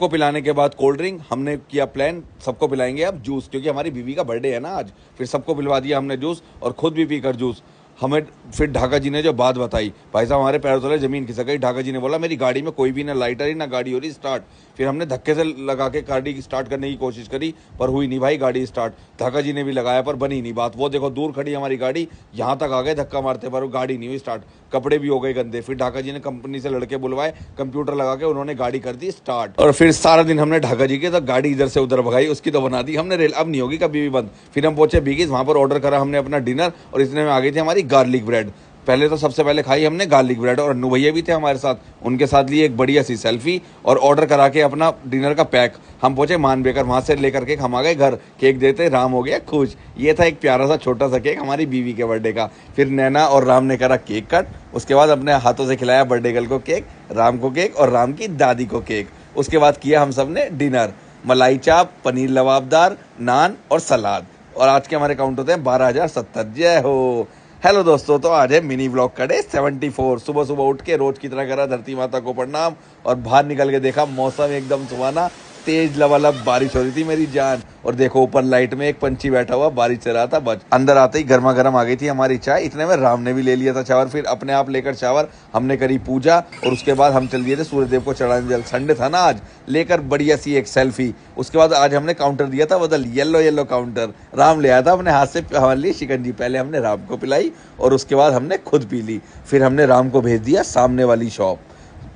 को पिलाने के बाद कोल्ड ड्रिंक हमने किया प्लान, सबको पिलाएंगे अब जूस, क्योंकि हमारी बीवी का बर्थडे है ना आज। फिर सबको पिलवा दिया हमने जूस और खुद भी पीकर जूस। हमें फिर ढाका जी ने जो बात बताई, भाई साहब हमारे पैरों तले जमीन खिसक गई। ढाका जी ने बोला मेरी गाड़ी में कोई भी ना लाइटर ही ना गाड़ी हो रही स्टार्ट। फिर हमने धक्के से लगा के गाड़ी स्टार्ट करने की कोशिश करी पर हुई नहीं भाई गाड़ी स्टार्ट। ढाका जी ने भी लगाया पर बनी नहीं बात। वो देखो दूर खड़ी हमारी गाड़ी, यहाँ तक आ गए धक्का मारते पर गाड़ी नहीं हुई स्टार्ट। कपड़े भी हो गए गंदे। फिर ढाका जी ने कंपनी से लड़के बुलवाए, कंप्यूटर लगा के उन्होंने गाड़ी कर दी स्टार्ट। और फिर सारा दिन हमने ढाका जी के तो गाड़ी इधर से उधर भगाई, उसकी तो बना दी हमने रेल, अब नहीं होगी कभी भी बंद। फिर हम पहुंचे बीगीज, वहां पर ऑर्डर करा हमने अपना डिनर और इतने में आ गई थी हमारी गार्लिक ब्रेड। पहले तो सबसे पहले खाई हमने गार्लिक ब्रेड और अन्नू भैया भी थे हमारे साथ, उनके साथ लिए एक बढ़िया सी सेल्फी और ऑर्डर करा के अपना डिनर का पैक। हम पहुंचे मान बेकर, वहां से लेकर के हम आ गए घर। केक देते राम हो गया खुश। ये था एक प्यारा सा छोटा सा केक हमारी बीवी के बर्थडे का। फिर नैना और राम ने करा केक कट, उसके बाद अपने हाथों से खिलाया बर्थडे गर्ल को केक, राम को केक और राम की दादी को केक। उसके बाद किया हम सब ने डिनर, मलाई चाप, पनीर लबाबदार, नान और सलाद। और आज के हमारे काउंट होते हैं 12,070। जय हो। हेलो दोस्तों, तो आज है मिनी व्लॉग का डे 74। सुबह सुबह उठ के रोज की तरह करा धरती माता को प्रणाम और बाहर निकल के देखा मौसम एकदम सुहाना, तेज लबालब बारिश हो रही थी मेरी जान। और देखो ऊपर लाइट में एक पंछी बैठा हुआ बारिश से रहा था बच। अंदर आते ही गर्मा गर्म आ गई थी हमारी चाय। इतने में राम ने भी ले लिया था शावर, फिर अपने आप लेकर शावर। हमने करी पूजा और उसके बाद हम चल दिए थे सूर्यदेव को चढ़ाने जल। संडे था ना आज, लेकर बढ़िया सी एक सेल्फी। उसके बाद आज हमने काउंटर दिया था बदल, येलो येलो काउंटर। राम ले आया था अपने हाथ से हमारे लिए शिकंजी। पहले हमने राम को पिलाई और उसके बाद हमने खुद पी ली। फिर हमने राम को भेज दिया सामने वाली शॉप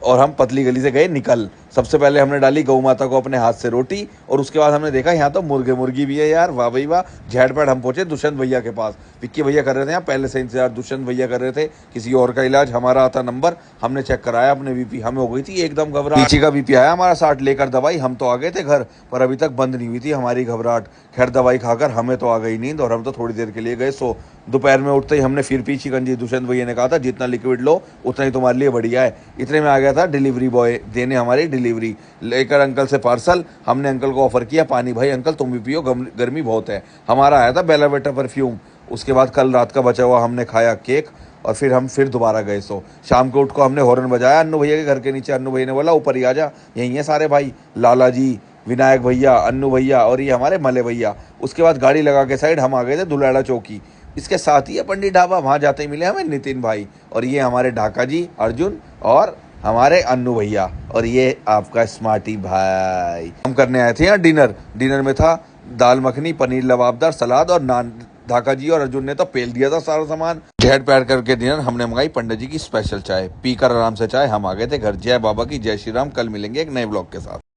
और हम पतली गली से गए निकल। सबसे पहले हमने डाली गौ माता को अपने हाथ से रोटी और उसके बाद हमने देखा यहाँ तो मुर्गे मुर्गी भी है यार, वाह भाई वाह। झैटपैट हम पहुंचे दुष्यंत भैया के पास। विक्की भैया कर रहे थे यहाँ पहले से इंतजार, दुष्यंत भैया कर रहे थे किसी और का इलाज। हमारा आता नंबर, हमने चेक कराया अपने बीपी, हमें हो गई थी एकदम घबराहट। पीछे का बीपी आया हमारा 60, लेकर दवाई हम तो आ गए थे घर, पर अभी तक बंद नहीं हुई थी हमारी घबराहट। खैर दवाई खाकर हमें तो आ गई नींद और हम तो थोड़ी देर के लिए गए सो। दोपहर में उठते ही हमने फिर पी शिकंजी। दुष्यंत भैया ने कहा था जितना लिक्विड लो उतना ही तुम्हारे लिए बढ़िया है। इतने में आ गया था डिलीवरी बॉय देने हमारी डिलीवरी, लेकर अंकल से पार्सल। हमने अंकल को ऑफर किया पानी, भाई अंकल तुम भी पियो गर्मी बहुत है। हमारा आया था बेला बेटा परफ्यूम। उसके बाद कल रात का बचा हुआ हमने खाया केक और फिर हम फिर दोबारा गए सो। शाम को उठ को हमने हॉर्न बजाया अन्नू भैया के घर के नीचे। अन्नू भैया ने बोला ऊपर ही आ जा, यहीं है सारे भाई, लाला जी, विनायक भैया, अन्नू भैया और ये हमारे मले भैया। उसके बाद गाड़ी लगा के साइड हम आ गए थे दुलाड़ा चौकी। इसके साथ ही है पंडित ढाबा, वहाँ जाते ही मिले हमें नितिन भाई और ये हमारे ढाका जी अर्जुन और हमारे अन्नू भैया और ये आपका स्मार्टी भाई। हम करने आए थे यहाँ डिनर। डिनर में था दाल मखनी, पनीर लबाबदार, सलाद और नान। ढाका जी और अर्जुन ने तो पेल दिया था सारा सामान। झेड़ पैर करके डिनर हमने मंगाई पंडित जी की स्पेशल चाय, पीकर आराम से चाय हम आ गए थे घर। जय बाबा की, जय श्री राम। कल मिलेंगे एक नए ब्लॉग के साथ।